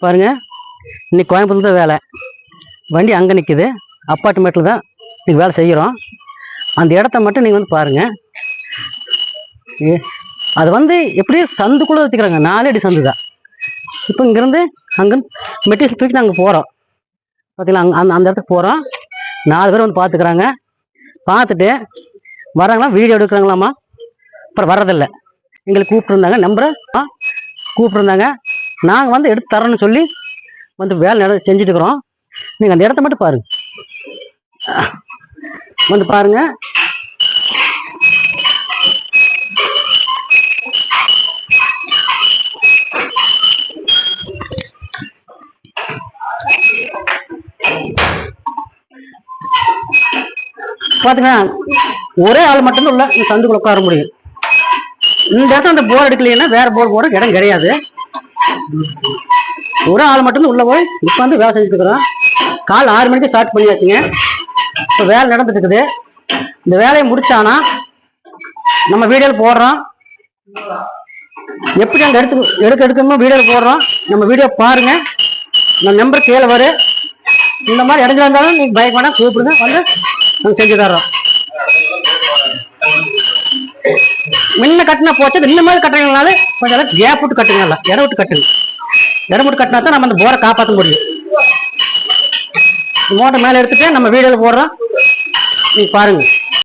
பாருங்க, இன்னைக்கு கோயம்புத்தூர் தான் வேலை. வண்டி அங்கே நிற்குது, அப்பார்ட்மெண்ட்டில் தான் இன்னைக்கு வேலை செய்கிறோம். அந்த இடத்த மட்டும் நீங்கள் வந்து பாருங்கள். அது வந்து எப்படியும் சந்துக்குள்ளே வச்சுக்கிறாங்க, 4 அடி சந்து தான். இப்போ இங்கேருந்து அங்கே மெட்டீரியல் தூக்கி நாங்கள் போகிறோம் பார்த்தீங்களா, அந்த இடத்துக்கு போகிறோம். 4 பேர் வந்து பார்த்துக்குறாங்க. பார்த்துட்டு வராங்களா, வீடியோ எடுக்கிறாங்களாம்மா. அப்புறம் வர்றதில்லை. எங்களுக்கு கூப்பிட்ருந்தாங்க, நம்பரை கூப்பிட்ருந்தாங்க. நாங்கள் வந்து எடுத்து தரோன்னு சொல்லி வந்து வேலை செஞ்சுட்டு இருக்கிறோம். நீங்கள் அந்த இடத்த மட்டும் பாருங்கள், வந்து பாருங்கள். பார்த்தீங்கன்னா ஒரே ஆள் மட்டும்தான் உள்ள இந்த சந்துக்குள்ள உட்கார முடியும். இந்த இடத்துல அந்த போர் எடுக்கலைன்னா வேற போர் போட இடம் கிடையாது. ஒரே ஆள் மட்டும்தான் உள்ள போய் இப்போ வந்து வேலை செஞ்சுட்டு இருக்கிறோம். காலை 6 மணிக்கு ஸ்டார்ட் பண்ணியாச்சுங்க. இப்போ வேலை நடந்துட்டு இருக்குது. இந்த வேலையை முடிச்சானா நம்ம வீடியோவில் போடுறோம். எப்படி அங்கே எடுக்கணுமோ வீடியோவில் போடுறோம். நம்ம வீடியோ பாருங்க. நம்ம நம்பர் கீழே வரும். இந்த மாதிரி இடத்துல இருந்தாலும் நீங்கள் பயக்க வேணாம், கூப்பிடுங்க, வந்து நாங்கள் செஞ்சு தர்றோம். முன்ன கட்டினா போச்சு, இந்த மாதிரி கட்டுறதுனால கொஞ்சம் கேப் விட்டு கட்டுங்க, இடம் விட்டு கட்டுங்க. இடம் விட்டு கட்டினா தான் நம்ம அந்த போரை காப்பாற்ற முடியும். மோட்டர் மேலே எடுத்துட்டு நம்ம வீடியோவில் போடுறோம், நீங்கள் பாருங்க.